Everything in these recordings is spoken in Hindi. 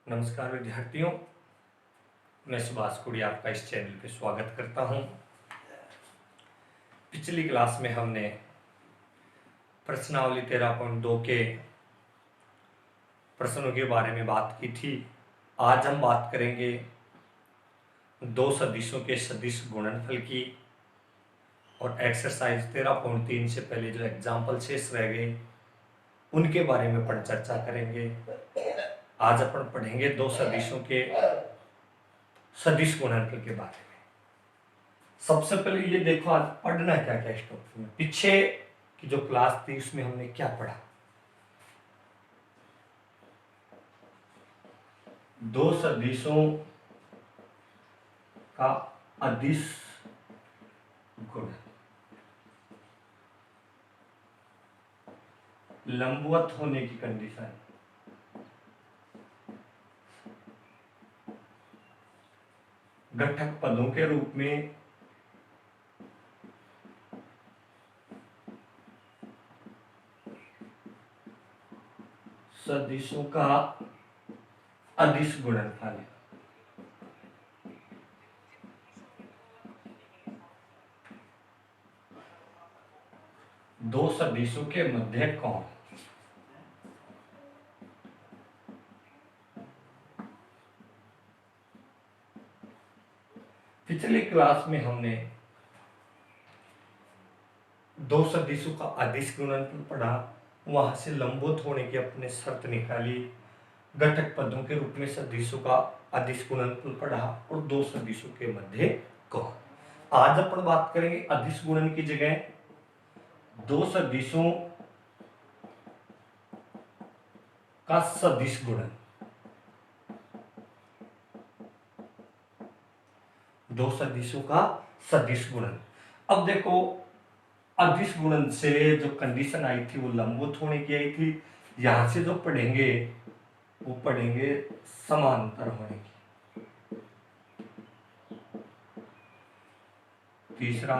नमस्कार विद्यार्थियों, मैं सुभाष कुड़ी आपका इस चैनल पे स्वागत करता हूं। पिछली क्लास में हमने प्रश्नावली 13.2 के प्रश्नों के बारे में बात की थी। आज हम बात करेंगे दो सदिशों के सदिश गुणनफल की और एक्सरसाइज 13.3 से पहले जो एग्जाम्पल शेष रह गए उनके बारे में चर्चा करेंगे। आज अपन पढ़ेंगे दो सदिशों के सदिश गुणनफल के बारे में। सबसे पहले ये देखो आज पढ़ना क्या क्या इस टॉपिक में। पीछे की जो क्लास थी उसमें हमने क्या पढ़ा? दो सदिशों का अदिश गुण, लंबवत होने की कंडीशन, घटक पदों के रूप में सदिशों का अदिश गुणनफल। दो सदिशों के मध्य कौन? पिछली क्लास में हमने दो सदिशों का अदिश गुणनफल पढ़ा, वहां से लंबवत होने की अपने शर्त निकाली, घटक पदों के रूप में सदिशों का अदिश गुणनफल पढ़ा और दो सदिशों के मध्य कौन। आज अपन बात करेंगे अदिश गुणन की जगह दो सदिशों का सदिश गुणन। दो सदिशों का सदिश गुणन। अब देखो, अदिश गुणन से जो कंडीशन आई थी वो लंबवत होने की आई थी। यहां से जो पढ़ेंगे वो पढ़ेंगे समांतर होने की। तीसरा,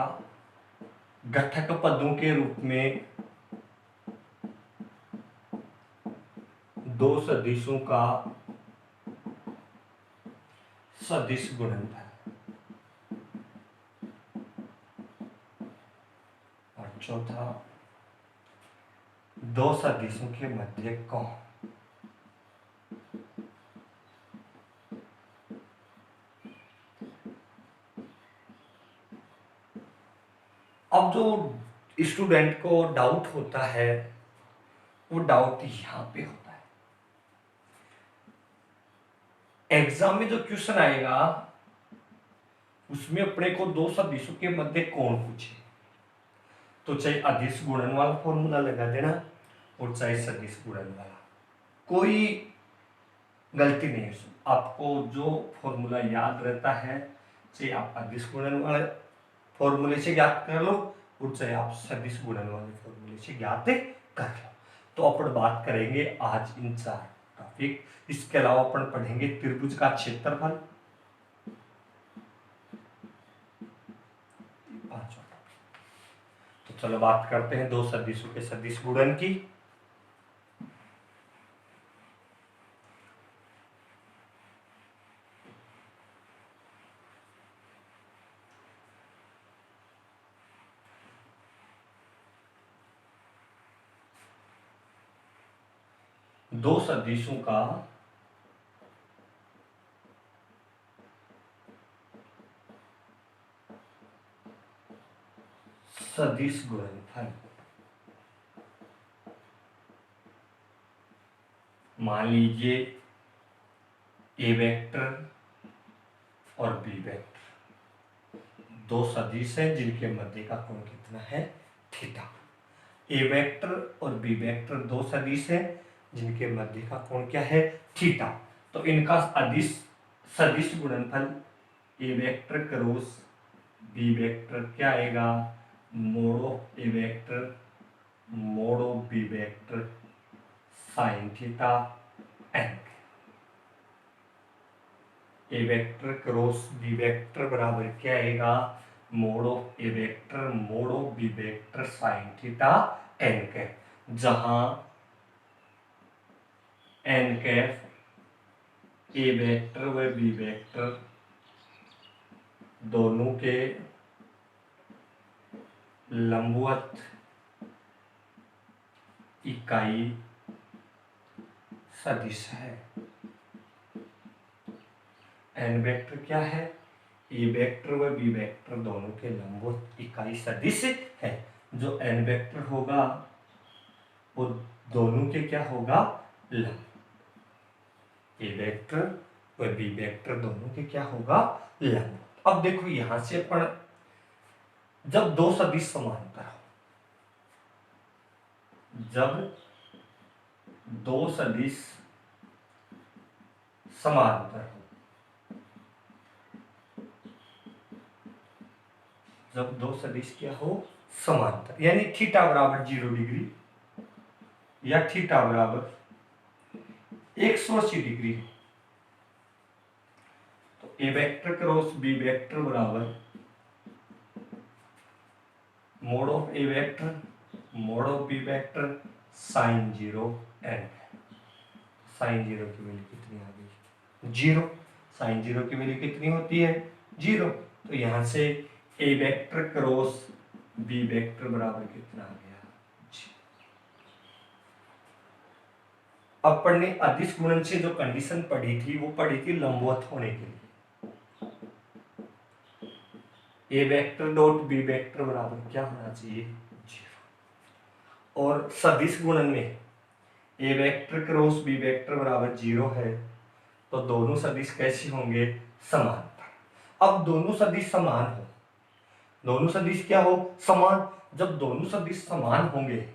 घटक पदों के रूप में दो सदिशों का सदिश गुणनफल। और चौथा, दो सदिशों के मध्य कौन। अब जो स्टूडेंट को डाउट होता है वो डाउट यहां पे होता है, एग्जाम में जो क्वेश्चन आएगा उसमें अपने को दो सदिशों के मध्य कौन पूछे, तो चाहे अदिश गुणन वाला फॉर्मूला लगा देना और चाहे सदिश गुणन वाला, कोई गलती नहीं है। आपको जो फॉर्मूला याद रहता है, चाहे आप अदिश गुणन वाले फॉर्मूले से ज्ञात कर लो और चाहे आप सदिश गुणन वाले फॉर्मूले से ज्ञात कर लो। तो अपन बात करेंगे आज इन चार टॉपिक। इसके अलावा अपन पढ़ेंगे त्रिभुज का क्षेत्रफल, पांचवा टॉपिक। तो चलो बात करते हैं दो सदिशों के सदिश गुणन की। दो सदिशों का सदिश गुणनफल। मान लीजिए ए वेक्टर और बी वेक्टर दो सदिश हैं जिनके मध्य का कोण कितना है? थीटा। ए वेक्टर और बी वेक्टर दो सदिश हैं जिनके मध्य का कोण क्या है? थीटा। तो इनका अदिश सदिश गुणनफल a vector cross B vector क्या आएगा? Mod of a vector mod of b vector sine theta n. A vector cross B vector बराबर क्या आएगा? Mod of a vector mod of b vector sine theta n cap, जहां एन कैप ए वेक्टर व बी वेक्टर दोनों के लंबवत इकाई सदिश है। एन वेक्टर क्या है? ए वेक्टर व बी वेक्टर दोनों के लंबवत इकाई सदिश है। जो एन वेक्टर होगा वो दोनों के क्या होगा? लंब। ए वेक्टर व बी वेक्टर दोनों के क्या होगा? लंब। अब देखो यहां से अपन जब दो सदिश समांतर हो, जब दो सदिश समांतर हो, जब दो सदिश क्या हो? समांतर, यानी थीटा बराबर 0 डिग्री या थीटा बराबर 180 डिग्री हो, तो a vector cross B vector बराबर mod of a vector mod of b vector sine 0 n. Sine 0 की वैल्यू कितनी आ गई? 0। साइन 0 की वैल्यू कितनी होती है? 0। तो यहां से ए वेक्टर क्रॉस बी वेक्टर बराबर कितना आ गया? अपन ने अदिश गुणन से जो कंडीशन पढ़ी थी वो पढ़ी थी लंबवत होने के लिए। ए वेक्टर डॉट बी वेक्टर बराबर क्या होना चाहिए? 0। और सदिश गुणन में ए वेक्टर क्रॉस बी वेक्टर बराबर 0 है, तो दोनों सदिश कैसे होंगे? समांतर। अब दोनों सदिश समान हो, दोनों सदिश क्या हो? समान। जब दोनों सदिश समान होंगे,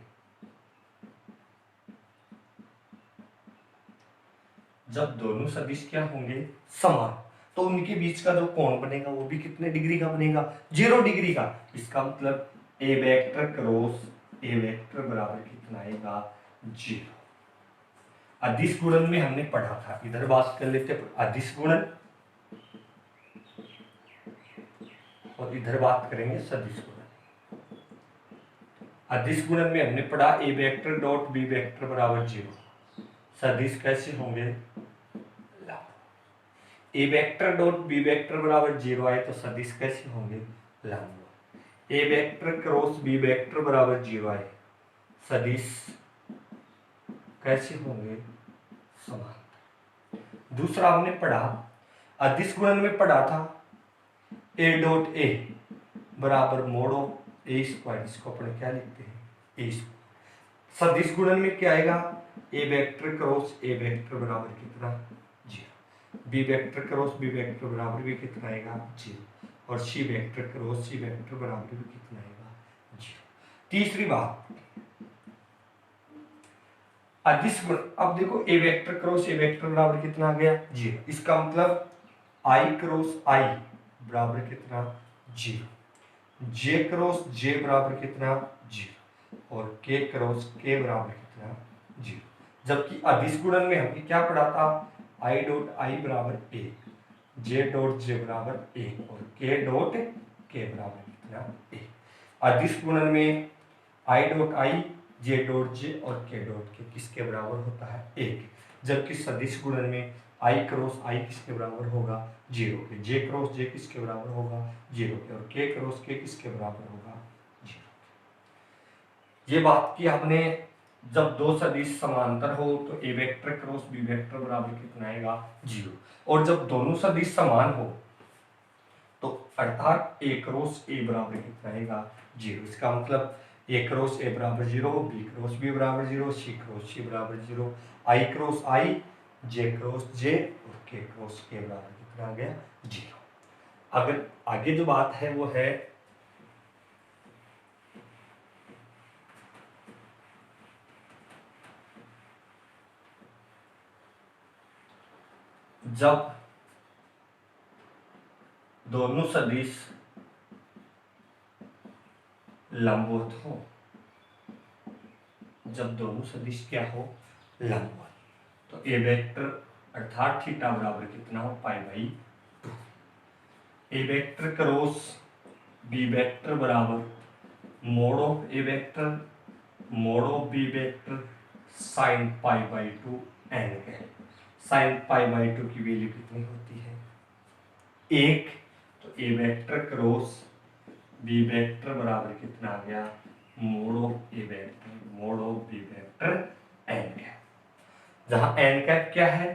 जब दोनों सदिश क्या होंगे? समान, तो उनके बीच का जो कोण बनेगा वो भी कितने डिग्री का बनेगा? 0 डिग्री का। इसका मतलब a vector cross A vector बराबर कितना आएगा? 0। अदिश गुणन में हमने पढ़ा था, इधर बात कर लेते हैं अदिश गुणन और इधर बात करेंगे सदिश गुणन। अदिश गुणन में हमने पढ़ा ए वेक्टर डॉट बी वेक्टर बराबर 0। सदिश कैसे होंगे? ए वेक्टर डॉट बी वेक्टर बराबर 0 आए तो सदिश कैसे होंगे? लंब। ए वेक्टर क्रॉस बी वेक्टर बराबर 0 आए, सदिश कैसे होंगे? समान। दूसरा हमने पढ़ा अदिश गुणन में पढ़ा था ए डॉट ए बराबर मोड ऑफ ए स्क्वायर, इसको अपन क्या लिखते हैं? A square. सदिश गुणन में क्या आएगा? A vector cross A vector बराबर कितना? 0। B vector cross B vector बराबर भी कितना आएगा? 0। और सी वेक्टर क्रॉस सी वेक्टर बराबर भी कितना आएगा? 0। तीसरी बात अदिश गुण, अब देखो ए वेक्टर क्रॉस ए वेक्टर बराबर कितना आ गया? 0। इसका मतलब आई क्रॉस आई बराबर कितना? 0। जे क्रॉस जे बराबर कितना? 0। और के क्रॉस के बराबर कितना? 0। जबकि अदिश गुणन में हमने क्या पढ़ा था? आई डॉट आई बराबर 1, जे डॉट जे बराबर 1 और के डॉट के बराबर कितना? 1। अदिश गुणन में I dot I J dot J और के डॉट के किसके बराबर होता है? 1। जबकि सदिश गुणन में आई क्रॉस आई किसके बराबर होगा? 0 के। जे क्रॉस जे किसके बराबर होगा? 0 के। और के क्रॉस के किसके बराबर होगा? 0। ये बात की हमने जब दो सदिश समांतर हो तो a vector cross B vector बराबर कितना आएगा? 0। और जब दोनों सदिश समान हो तो अर्थात ए क्रॉस ए बराबर कितना आएगा? 0। इसका मतलब ए क्रॉस ए बराबर 0, बी क्रॉस बी बराबर 0, सी क्रॉस सी बराबर 0, आई क्रॉस आई, जे क्रॉस जे और के क्रॉस के बराबर कितना आ गया? 0। अगर आगे जो बात है वो है जब दोनों सदिश लंबवत हो, जब दोनों सदिश क्या हो? लंबवत, तो ए वेक्टर अर्थात थीटा बराबर कितना हो? Pi by 2। A vector cross B vector बराबर mod of a vector mod of b vector sine pi by 2 n है। साइन पाई बाई 2 की वैल्यू कितनी होती है? 1। तो a vector cross B vector बराबर कितना आ गया? Mod of a vector mod of b vector n cap, जहां एन कैप क्या है?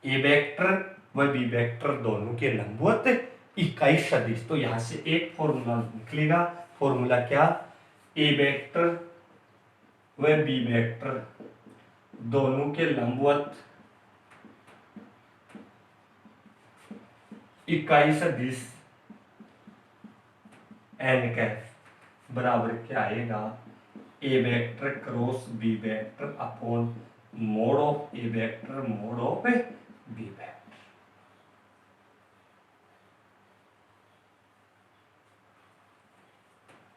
ए वेक्टर व बी वेक्टर दोनों के लंबवत इकाई सदिश। तो यहां से एक फॉर्मूला निकलेगा। फॉर्मूला क्या? ए वेक्टर व बी वेक्टर दोनों के लंबवत इकाई सदिश एन कैप बराबर क्या आएगा? A vector cross B vector upon mod of a vector mod of b vector.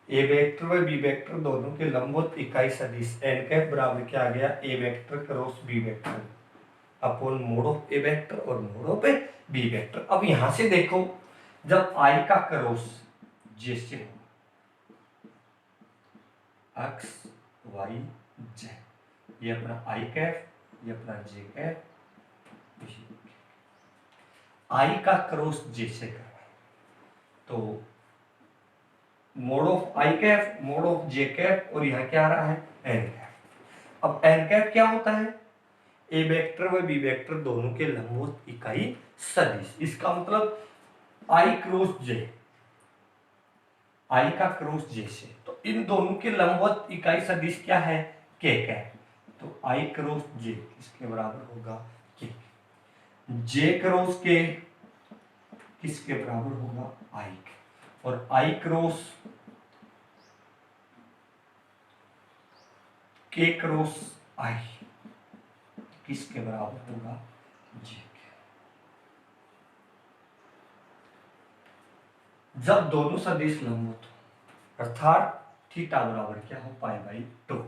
A vector व बी वेक्टर दोनों के लंबवत इकाई सदिश एन कैप बराबर क्या आ गया? A vector cross B vector upon mod of a vector और मोड ऑफ बी वेक्टर। अब यहां से देखो, जब आई का क्रॉस जैसे हो एक्स वाई जेड, ये अपना आई कैप, ये अपना जे कैप, आई का क्रॉस जैसे करना तो mod of i cap mod of j cap और यहां क्या आ रहा है? N cap. अब एन कैप क्या होता है? ए वेक्टर व बी वेक्टर दोनों के लंबवत इकाई सदिश। इसका मतलब आई क्रॉस जे, आई का क्रॉस जे से, तो इन दोनों के लंबवत इकाई सदिश क्या है? के कैप। तो आई क्रॉस जे किसके बराबर होगा? के। जे क्रॉस के किसके बराबर होगा? आई के। और आई क्रॉस के क्रॉस आई किसके बराबर होगा? जे के। जब दोनों सदिश लंबवत हो अर्थात थीटा बराबर क्या हो? Pi by 2।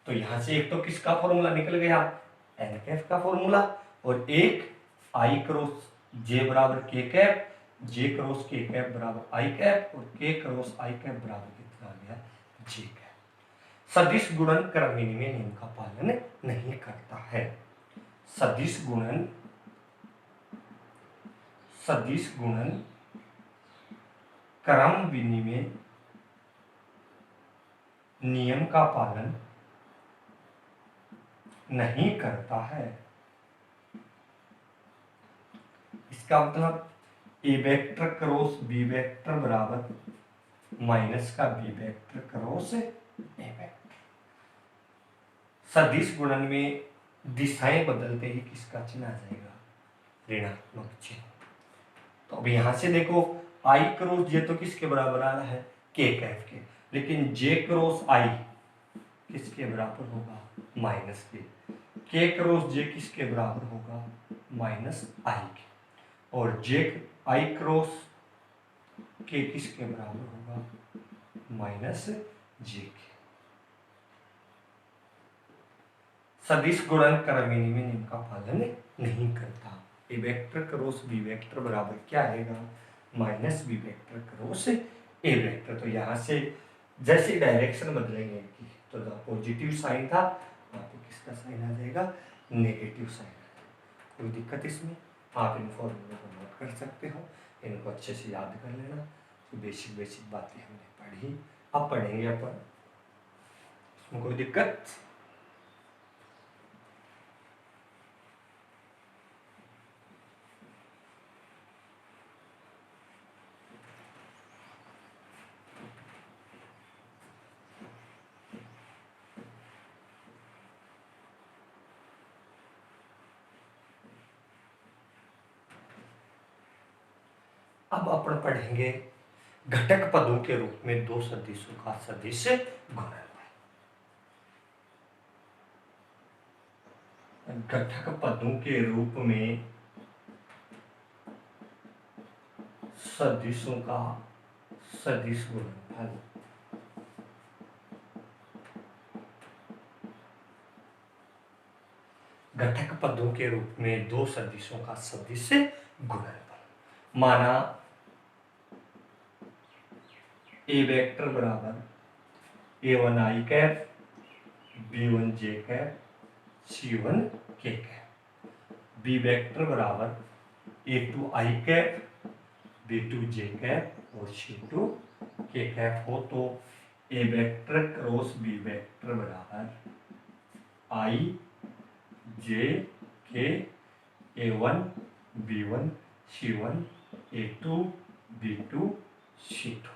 तो यहां से एक तो किसका फॉर्मूला निकल गया? एन कैप का फॉर्मूला। और एक आई क्रॉस जे बराबर के कैप, जे क्रॉस के कैप बराबर आई कैप और के क्रॉस आई कैप बराबर कितना आ गया? जे कैप। सदिश गुणन क्रम विनिमय नियम का पालन नहीं करता है। सदिश गुणन क्रम विनिमय नियम का पालन नहीं करता है। इसका मतलब a vector cross B vector बराबर माइनस का बी वेक्टर क्रॉस ए वेक्टर। सदिश गुणन में दिशाएं बदलते ही किसका चिन्ह आ जाएगा? ऋणात्मक चिन्ह। तो अब यहां से देखो, आई क्रॉस जे तो किसके बराबर आ रहा है? के कैप के। लेकिन जे क्रॉस आई किसके बराबर होगा? माइनस के क्रॉस जे किसके बराबर होगा? माइनस आई के। और जे आई क्रॉस के किसके बराबर होगा? माइनस जे के। सदिश गुणन क्रम विनिमय नियम का पालन नहीं करता। A vector cross B vector बराबर क्या आएगा? माइनस बी वेक्टर क्रॉस ए वेक्टर। तो यहां से जैसे डायरेक्शन बदलेंगे कि तो पॉजिटिव साइन था वहां पे किसका साइन आ जाएगा? Negative sign. कोई दिक्कत इसमें? आप इन फॉर्मूलों को नोट कर सकते हो, इनको अच्छे से याद कर लेना। तो बेसिक बातें हमने पढ़ी, अब पढ़ेंगे अपन। इसमें कोई दिक्कत? अब अपन पढ़ेंगे घटक पदों के रूप में दो सदिशों का सदिश गुणन। घटक पदों के रूप में सदिशों का सदिश गुणनफल। घटक पदों के रूप में दो सदिशों का सदिश गुणनफल। माना ए वेक्टर बराबर a1 आई कैप b1 जे कैप c1 के कैप। बी वेक्टर बराबर a two i cap, b two j cap और सी टू के कैप हो तो a vector cross B vector बराबर i j k a one b one c one a two b two c two.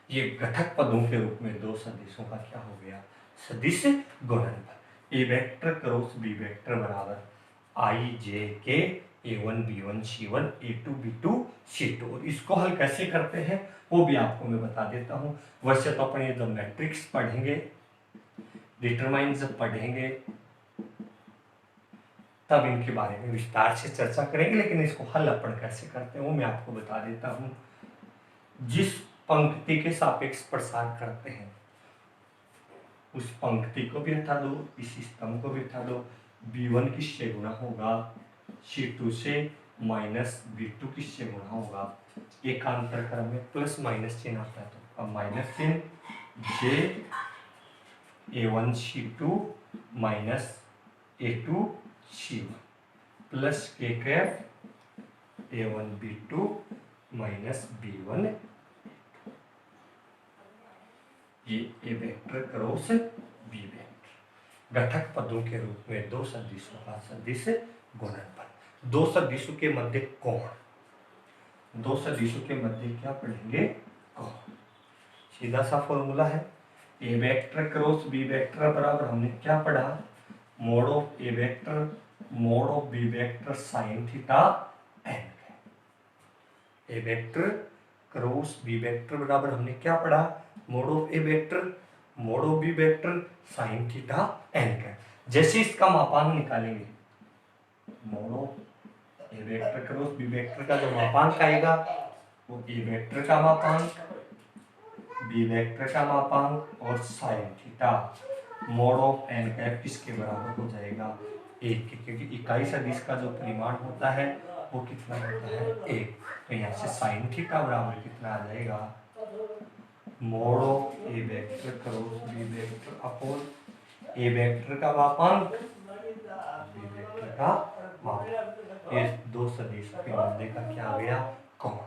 ये घटक पदों के रूप में दो सदिशों का क्या हो गया, सदिश गुणनफल। A vector cross B vector बराबर i j k a one b one c one a two b two c two. और इसको हल कैसे करते हैं वो भी आपको मैं बता देता हूँ। वैसे तो अपन ये जब मैट्रिक्स पढ़ेंगे, डिटरमाइन जब पढ़ेंगे तब इनके बारे में विस्तार से चर्चा करेंगे, लेकिन इसको हल अपन कैसे करते हैं वो मैं आपको बता देता हूँ। जिस पंक्ति के सापेक्ष प्रसार करते हैं उस पंक्ति को भी हटा दो, इस स्तंभ को भी हटा दो। b1 किससे गुणा होगा, c2 से, माइनस b2 किससे गुणा होगा। एकांतर क्रम में प्लस माइनस चिन्ह आता है तो अब माइनस चिन्ह j a1 c2 minus a2 c1 plus k cap a1 b2 minus b1। ये a vector cross B vector घटक पदों के रूप में दो सदिशों का सदिश गुणनफल। दो सदिशों के मध्य कोण, दो सदिशों के मध्य क्या पढ़ेंगे, कोण। सीधा सा फॉर्मूला है ए वेक्टर क्रॉस बी वेक्टर बराबर हमने क्या पढ़ा, mod of a vector mod of b vector sine theta n. A vector cross B vector बराबर हमने क्या पढ़ा, mod of a vector mod of b vector sine theta n का। जैसे इसका मापांक निकालेंगे, mod of a vector cross B vector का जो मापांक आएगा वो ए वेक्टर का मापांक, बी वेक्टर का मापांक और sine theta mod of n cap किसके बराबर हो जाएगा, एक के, क्योंकि इकाई सदिश का जो परिमाण होता है वो कितना होता है, एक। तो यहाँ से साइन थीटा बराबर कितना आ जाएगा, mod of a vector cross B vector upon A vector का मापांक बी वेक्टर का मापांक। ये दो सदिश के मध्य का क्या आ गया, कोण।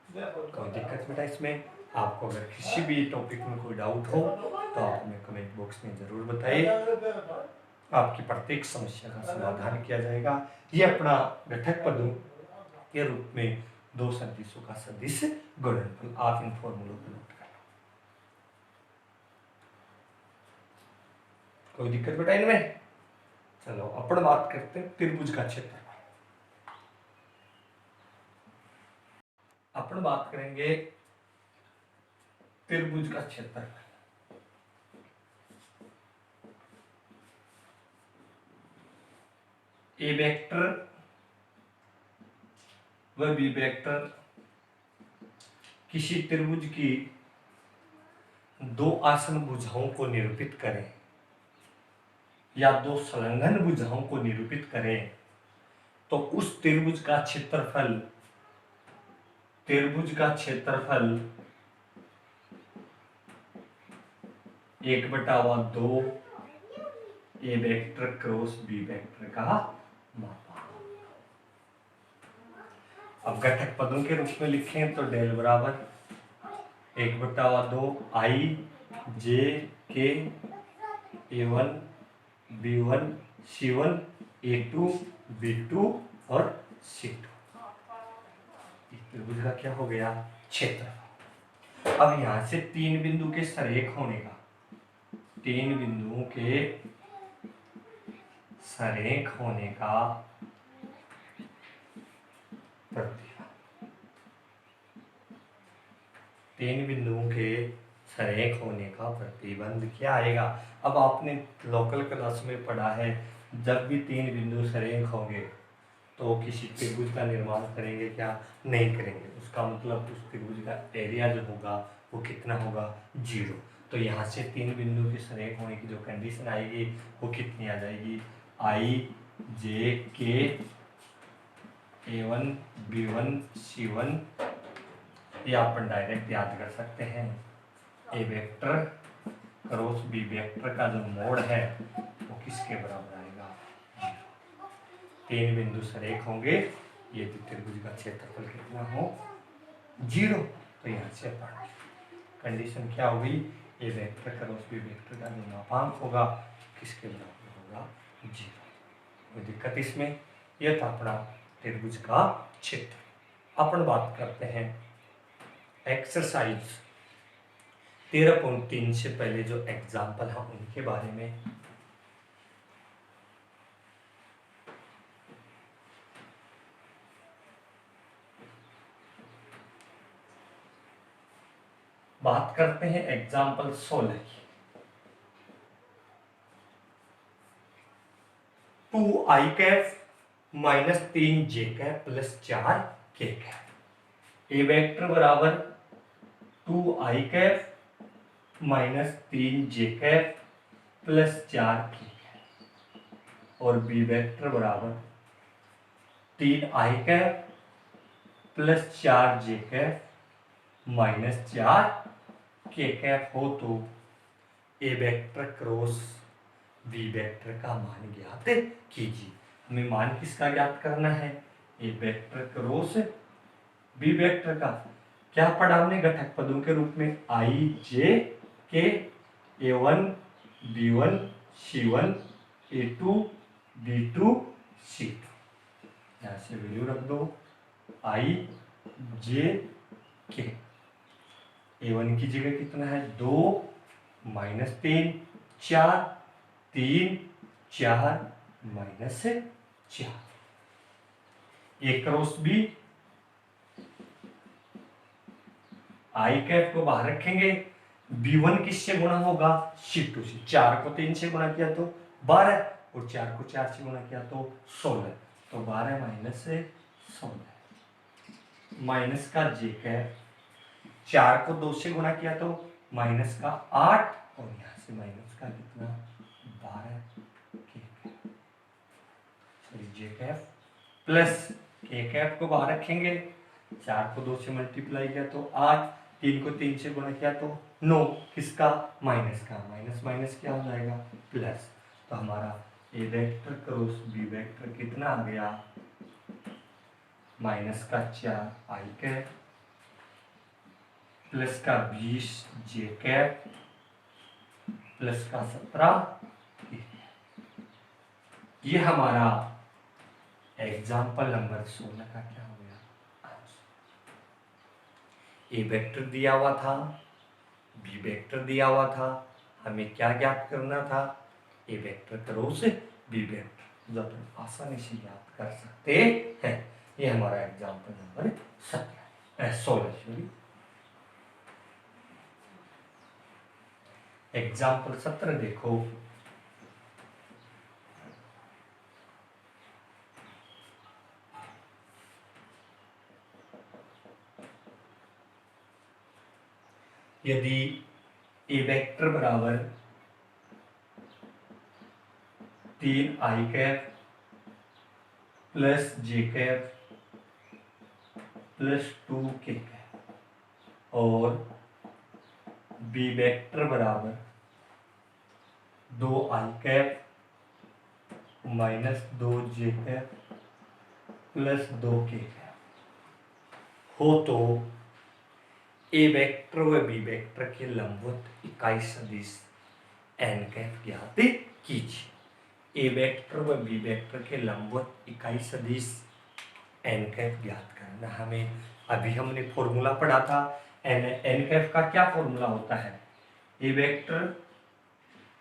कोई दिक्कत बेटा इसमें? आपको अगर किसी भी टॉपिक में कोई डाउट हो तो आप हमें कमेंट बॉक्स में जरूर बताइए, आपकी प्रत्येक समस्या का समाधान किया जाएगा। ये अपना घटक पदों के रूप में दो सदिशों का सदिश गुणनफल। आप इन फॉर्मूलों को नोट कर लो। कोई दिक्कत बेटा इनमें? चलो अपन बात करते हैं त्रिभुज का क्षेत्रफल। अपन बात करेंगे त्रिभुज का क्षेत्रफल। ए वेक्टर व बी वेक्टर किसी त्रिभुज की दो आसन भुजाओं को निरूपित करें या दो संलग्न भुजाओं को निरूपित करें तो उस त्रिभुज का क्षेत्रफल 1/2 ए वेक्टर क्रॉस बी वेक्टर का मापांक। अब घटक पदों के रूप में लिखें तो डेल बराबर 1/2 आई जे के a1 b1 c1 a2 b2 और c2। त्रिभुज का क्या हो गया, क्षेत्रफल। अब यहां से तीन बिंदु के सरेख होने का, तीन बिंदुओं के सरेख होने का प्रतिबंध, तीन बिंदुओं के सरेख होने का प्रतिबंध क्या आएगा। अब आपने लोकल क्लास में पढ़ा है, जब भी तीन बिंदु सरेख होंगे तो किसी त्रिभुज का निर्माण करेंगे क्या, नहीं करेंगे। उसका मतलब उस त्रिभुज का एरिया जो होगा वो कितना होगा, 0। तो यहाँ से तीन बिंदु के सरेख होने की जो कंडीशन आएगी वो कितनी आ जाएगी, आई जे के a1 b1 c1। ये अपन डायरेक्ट याद कर सकते हैं। ए वेक्टर क्रॉस बी वेक्टर का जो मोड है वो किसके बराबर आएगा, तीन बिंदु सरेख होंगे यदि त्रिभुज का क्षेत्रफल कितना हो 0, तो यहाँ से अपन कंडीशन क्या होगी, ए वेक्टर क्रॉस बी वेक्टर का जो मापांक होगा किसके बराबर होगा 0। कोई दिक्कत इसमें, यह था अपना त्रिभुज का क्षेत्र। अपन बात करते हैं एक्सरसाइज 13.3 से पहले जो एग्जाम्पल है उनके बारे में। बात करते हैं एग्जाम्पल 16 की। 2i cap minus 3j cap plus 4k cap. A vector बराबर 2i cap minus 3j cap plus 4k cap और बी वेक्टर बराबर 3i cap plus 4j cap minus 4k cap हो तो a vector cross B vector का मान ज्ञात कीजिए। हमें मान किसका ज्ञात करना है, ए वेक्टर क्रॉस बी वेक्टर का। क्या पढ़ा हमने घटक पदों के रूप में आई जे के a1 b1 c1 a2 b2 c2। यहाँ से वैल्यू रख दो आई जे के। a1 की जगह कितना है 2 minus 3 4 3 4 minus 4। A cross b i cap को बाहर रखेंगे, b1 किससे गुणा होगा c2 से। 4 को 3 से गुणा किया तो 12 और 4 को 4 से गुणा किया तो 16, तो 12 माइनस 16 माइनस का जे कैप। 4 को 2 से गुणा किया तो माइनस का 8 और यहां से माइनस का कितना 12 जे कैप प्लस के कैप को बाहर रखेंगे। 4 को 2 से मल्टीप्लाई किया तो 8, 3 को 3 से गुणा किया तो 9, किसका माइनस का। माइनस माइनस क्या हो जाएगा प्लस। तो हमारा ए वेक्टर क्रॉस बी वेक्टर कितना आ गया माइनस का 4 आई कैप प्लस का 20 जे कैप प्लस का 17। ये हमारा एग्जाम्पल नंबर 16 का क्या हो गया आंसर। ए वेक्टर दिया हुआ था, बी वेक्टर दिया हुआ था, हमें क्या ज्ञात करना था, ए वेक्टर क्रॉस बी वेक्टर, जो अपन आसानी से ज्ञात कर सकते हैं। ये हमारा एग्जाम्पल नंबर 16। एग्जाम्पल 17 देखो। यदि ए वेक्टर बराबर 3i कैप प्लस जे कैप प्लस 2k कैप और बी वेक्टर बराबर 2i cap minus 2j cap plus 2k cap हो तो ए वेक्टर व बी वेक्टर के लंबवत इकाई सदिश एन कैप ज्ञात कीजिए। ए वेक्टर व बी वेक्टर के लंबवत इकाई सदिश एन कैप ज्ञात करना। हमें अभी हमने फॉर्मूला पढ़ा था एन कैप का। क्या फॉर्मूला होता है, ए वेक्टर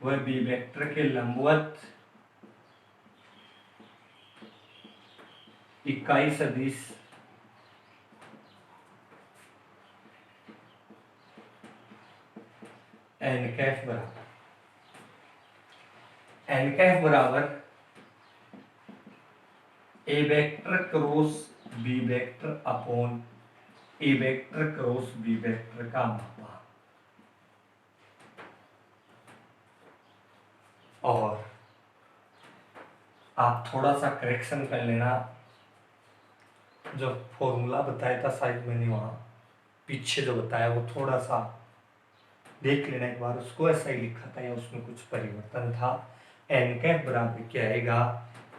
व बी वेक्टर के लंबवत इकाई सदिश एन कैप बराबर A vector cross B vector upon A vector cross B vector का मापांक। और आप थोड़ा सा करेक्शन कर लेना, जो फॉर्मूला बताया था शायद मैंने वहां पीछे जो बताया वो थोड़ा सा देख लेना एक बार, उसको ऐसा ही लिखा था या उसमें कुछ परिवर्तन था। एन कैप बराबर क्या आएगा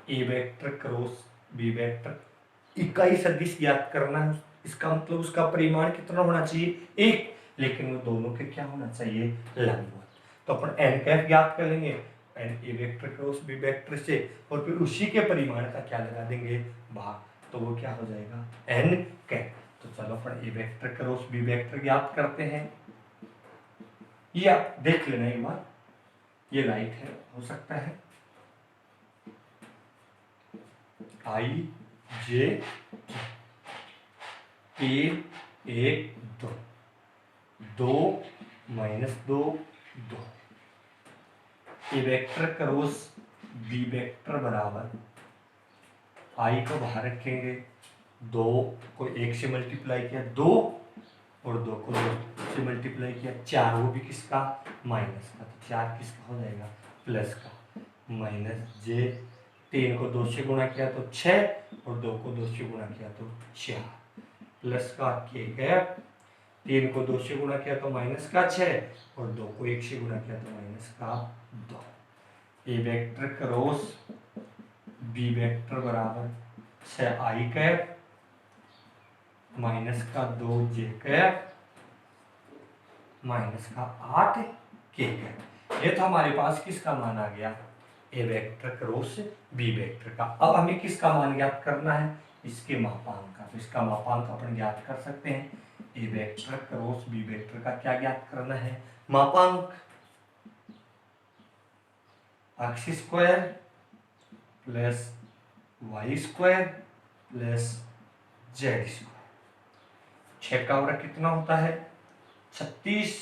a vector cross B vector, इकाई सदिश ज्ञात करना है, इसका मतलब उसका परिमाण कितना होना चाहिए, एक, लेकिन वो दोनों के क्या होना चाहिए, लंबवत। तो अपन एन कैप ज्ञात कर लेंगे n a vector cross B vector से, और फिर उसी के परिमाण का क्या लगा देंगे, भाग, तो वो क्या हो जाएगा, एन कैप। तो चलो अपन a vector cross B vector ज्ञात करते हैं। ये आप देख लेना एक बार, ये राइट है, हो सकता है आई जे तीन एक दो, दो माइनस दो दो, ए वेक्टर क्रॉस बी वेक्टर बराबर आई को बाहर रखेंगे, दो को एक से मल्टीप्लाई किया दो, और दो को दो से मल्टीप्लाई किया चार, वो भी किसका, माइनस का, तो चार किसका हो जाएगा, प्लस का, माइनस जे, तीन को दो से गुणा किया तो छः, और दो को दो से गुणा किया तो चार, प्लस का के कैप, तीन को दो से गुणा किया तो माइनस का छः, और दो को एक से गुणा किया तो माइनस का दो। ए वेक्टर क्रॉस बी वेक्टर बराबर 6 आई कैप माइनस का 2 जे कैप माइनस का 8 के कैप। ये तो हमारे पास किसका मान आ गया, a vector cross B vector का। अब हमें किसका मान ज्ञात करना है, इसके मापांक का। तो इसका मापांक अपन ज्ञात कर सकते हैं, ए वेक्टर क्रॉस बी वेक्टर का क्या ज्ञात करना है, मापांक, x square plus y square plus z square. 6 का वर्ग कितना होता है 36,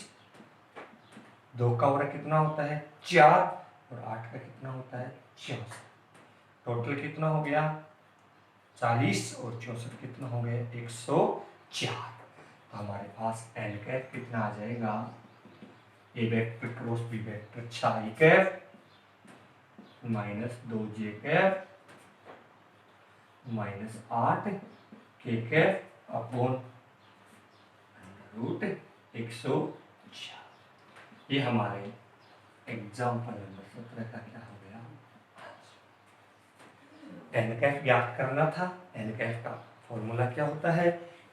2 का वर्ग कितना होता है 4, और 8 का कितना होता है 64। टोटल कितना हो गया 40, और 64 कितना हो गया 104। तो हमारे पास एल कैप कितना आ जाएगा, ए वेक्टर क्रॉस बी वेक्टर 6 आई कैप माइनस 2 जे कैप माइनस 8 के कैप अपॉन रूट 104। ये हमारे एग्जाम्पल नंबर 17 का क्या हो गया, एन कैप ज्ञात करना था। एन कैप का फॉर्मूला क्या होता है,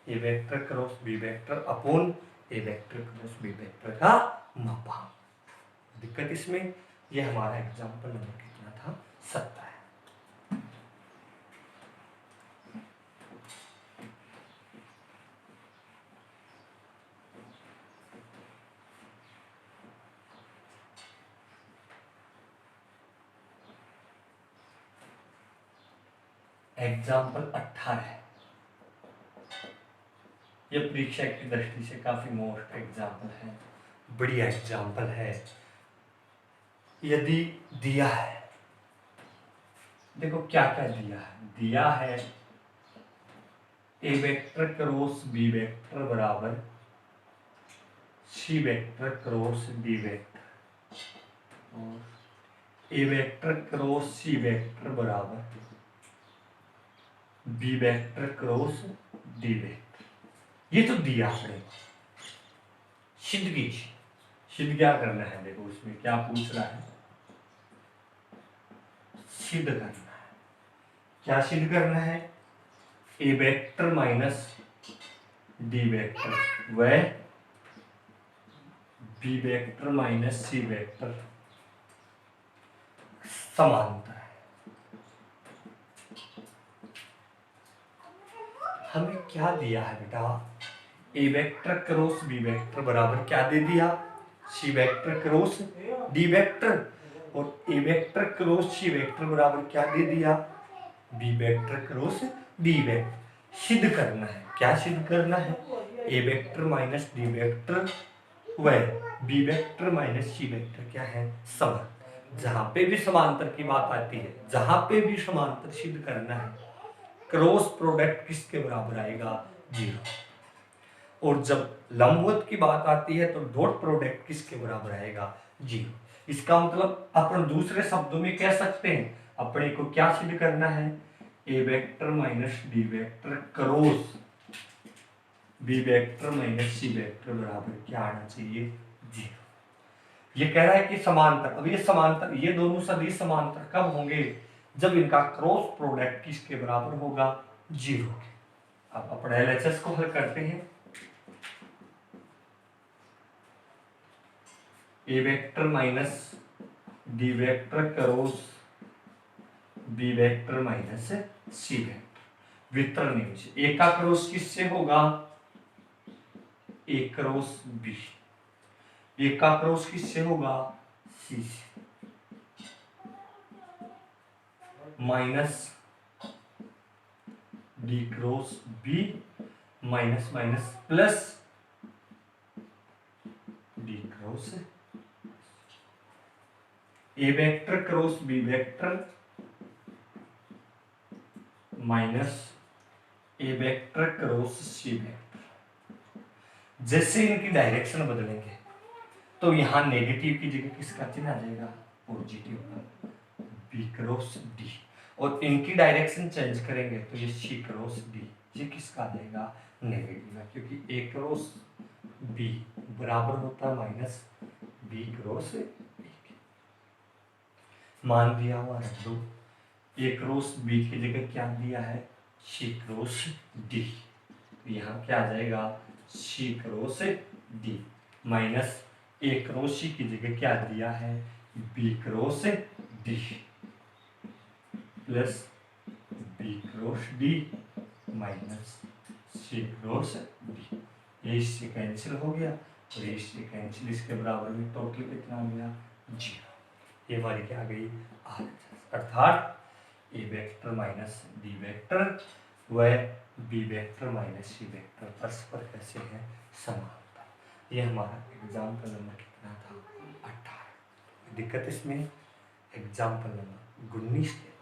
ए vector cross B vector upon ए वेक्टर क्रॉस बी वेक्टर का मापांक। दिक्कत इसमें, ये हमारा एग्जाम्पल नंबर कितना था 17 है। एग्जाम्पल 18, ये परीक्षा की दृष्टि से काफी मोस्ट एग्जाम्पल है, बढ़िया एग्जाम्पल है। यदि दिया है, देखो क्या क्या दिया है ए वेक्टर क्रॉस बी वेक्टर बराबर c vector cross d vector, और a vector cross C vector बराबर b vector cross d vector. ये तो दिया आपने, सिद्ध कीजिए। सिद्ध क्या करना है, देखो उसमें क्या पूछ रहा है, सिद्ध करना है। क्या सिद्ध करना है, ए वेक्टर माइनस डी वेक्टर व बी वेक्टर माइनस सी वेक्टर समांतर है। हमें क्या दिया है बेटा, a vector cross B vector बराबर क्या दे दिया, c vector cross d vector, और a vector cross C vector बराबर क्या दे दिया, b vector cross d vector. सिद्ध करना है, क्या सिद्ध करना है, ए वेक्टर माइनस डी वेक्टर व बी वेक्टर माइनस सी वेक्टर क्या है, समांतर। जहां पे भी समांतर की बात आती है, जहां पे भी समांतर सिद्ध करना है, क्रॉस प्रोडक्ट किसके बराबर आएगा, 0। और जब लंबवत की बात आती है तो डॉट प्रोडक्ट किसके बराबर आएगा, 0। इसका मतलब अपन दूसरे शब्दों में कह सकते हैं, अपने को क्या सिद्ध करना है, ए vector minus D vector cross B vector minus सी वेक्टर बराबर क्या आना चाहिए, 0। ये कह रहा है कि समांतर, अब ये समांतर, ये दोनों सदिश समांतर कब होंगे, जब इनका क्रॉस प्रोडक्ट किसके बराबर होगा, 0 के। अब अपने एलएचएस को हल करते हैं। ए vector minus D vector cross B vector minus सी वेक्टर वितरण नियम से। ए का क्रॉस किससे होगा, ए क्रॉस बी। ए का क्रॉस किससे होगा, सी से। Minus D cross B minus minus plus D cross A vector cross B vector minus A vector cross C vector. जैसे इनकी डायरेक्शन बदलेंगे तो यहां नेगेटिव की जगह किसका चिन्ह आ जाएगा, पॉजिटिव का, बी क्रॉस डी। और इनकी डायरेक्शन चेंज करेंगे तो ये सी क्रॉस डी, ये किसका आ जाएगा, नेगेटिव है, क्योंकि ए क्रॉस बी बराबर होता है माइनस बी क्रॉस ए। मान दिया हुआ रख दो, ए क्रॉस बी की जगह क्या दिया है, सी क्रॉस डी। तो यहाँ क्या आ जाएगा, C cross D minus A cross C की जगह क्या दिया है, B cross D plus B cross D minus C cross D. ये इससे कैंसिल हो गया और ये इससे कैंसिल, इसके बराबर में टोटल कितना हो गया, 0। ये हमारी क्या आ गई, RHS। अर्थात ए वेक्टर माइनस डी वेक्टर व B vector minus C vector परस्पर कैसे है, समानता। ये हमारा एग्जाम्पल नंबर कितना था, 18। दिक्कत इसमें एग्जाम्पल नंबर 19 के।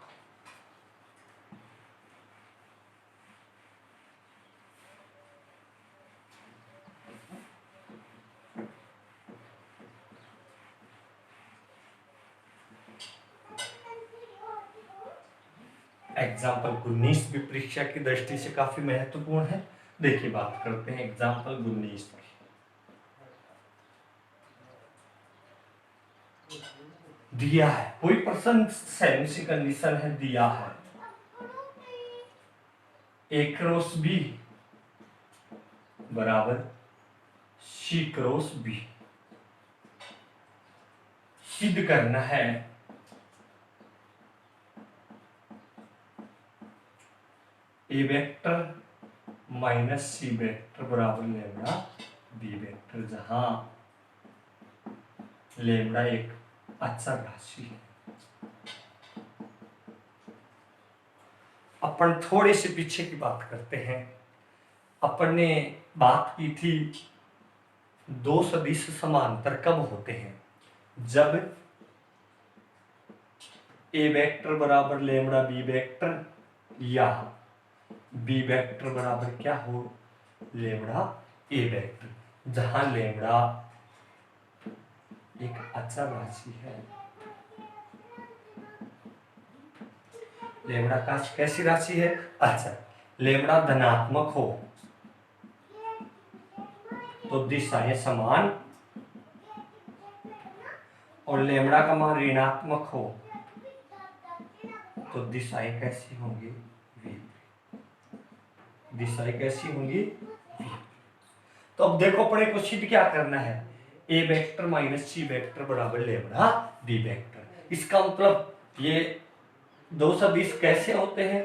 एग्जाम्पल 19 भी परीक्षा की दृष्टि से काफी महत्वपूर्ण है। देखिए बात करते हैं एग्जाम्पल 19 की। दिया है कोई पर्सन सेमी कंडीशन है, दिया है ए क्रॉस बी बराबर सी क्रॉस बी। सिद्ध करना है ए वेक्टर माइनस सी वेक्टर बराबर लेमड़ा बी वेक्टर, जहां लेमड़ा एक अचर राशि है। अपन थोड़े से पीछे की बात करते हैं। अपन ने बात की थी दो सदिश समांतर कब होते हैं, जब ए वेक्टर बराबर लेमड़ा बी वेक्टर या बी वेक्टर बराबर क्या हो, लेमड़ा ए वेक्टर, जहां लेमड़ा एक अचर राशि है। लेमड़ा का कैसी राशि है, अचर। लेमड़ा धनात्मक हो तो दिशाएं समान, और लेमड़ा का मान ऋणात्मक हो तो दिशाएं कैसी होंगी, दिशाएं कैसी होंगी। तो अब देखो अपने को सिद्ध क्या करना है, ए वेक्टर माइनस सी वेक्टर बराबर लेमड़ा बी वेक्टर। इसका मतलब ये दो सदिश कैसे होते हैं,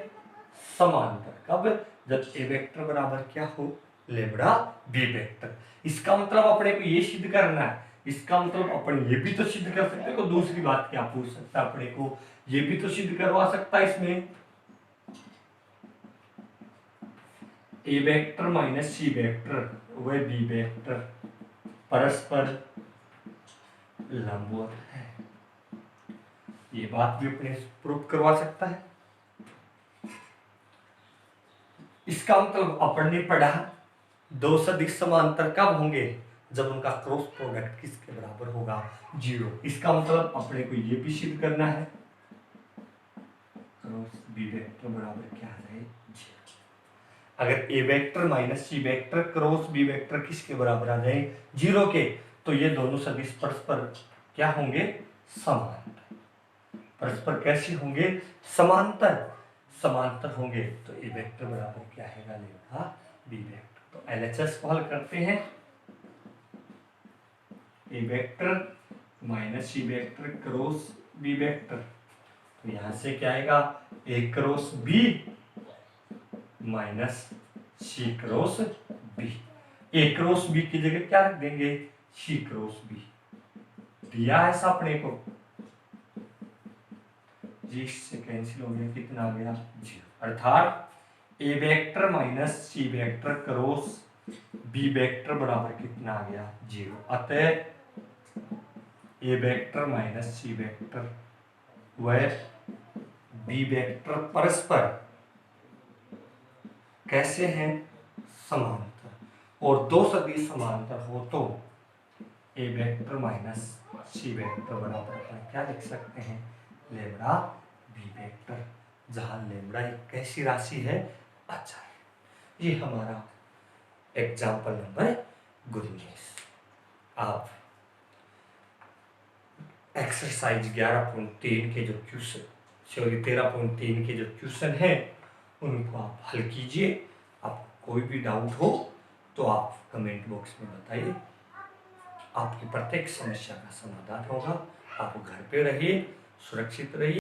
समांतर। कब, जब ए वेक्टर बराबर क्या हो, लेमड़ा बी वेक्टर। इसका मतलब अपने को ये सिद्ध करना है। इसका मतलब अपन ये भी तो सिद्ध कर सकते हो, दूसरी बात क्या पूछ सकता है अपने को, ये भी तो सिद्ध करवा सकता है इसमें, ए वेक्टर माइनस सी वेक्टर व बी वेक्टर परस्पर लंबवत है। ये बात भी अपने प्रूव करवा सकता है। इसका मतलब अपन ने पढ़ा दो सदिश समांतर कब होंगे, जब उनका क्रॉस प्रोडक्ट किसके बराबर होगा, 0। इसका मतलब अपने को ये भी सिद्ध करना है क्रॉस बी वेक्टर बराबर क्या है, 0। अगर ए वेक्टर माइनस सी वेक्टर क्रॉस बी वेक्टर किसके बराबर आ जाए, 0 के, तो ये दोनों सदिश परस्पर क्या होंगे, समान। परस्पर कैसे होंगे? समांतर। समांतर होंगे तो ए वेक्टर बराबर क्या आएगा? लेगा बी वेक्टर। तो एलएचएस को हल करते हैं। ए वेक्टर माइनस सी वेक्टर क्रॉस बी वेक्टर, तो यहां से क्या आएगा? ए cross B minus C cross B. ए क्रॉस बी की जगह क्या रख देंगे? सी क्रॉस बी। दिया है अपने को, जी से कैंसिल हो गया, कितना आ गया? 0। अर्थात ए वेक्टर माइनस सी वेक्टर क्रॉस बी वेक्टर बराबर कितना आ गया? 0। अतः ए वेक्टर माइनस सी वेक्टर व बी वेक्टर परस्पर कैसे हैं? समांतर। और दो सदिश समांतर हो तो a vector minus C vector बराबर अपन क्या लिख सकते हैं? लेमड़ा बी वेक्टर, जहां लेमड़ा एक कैसी राशि है? अचर। ये हमारा एग्जाम्पल नंबर 19। आप एक्सरसाइज 11.3 के जो क्वेश्चन, सॉरी 13.3 के जो क्वेश्चन हैं उनको आप हल कीजिए। आपको कोई भी डाउट हो तो आप कमेंट बॉक्स में बताइए। आपकी प्रत्येक समस्या का समाधान होगा। आप घर पे रहिए, सुरक्षित रहिए।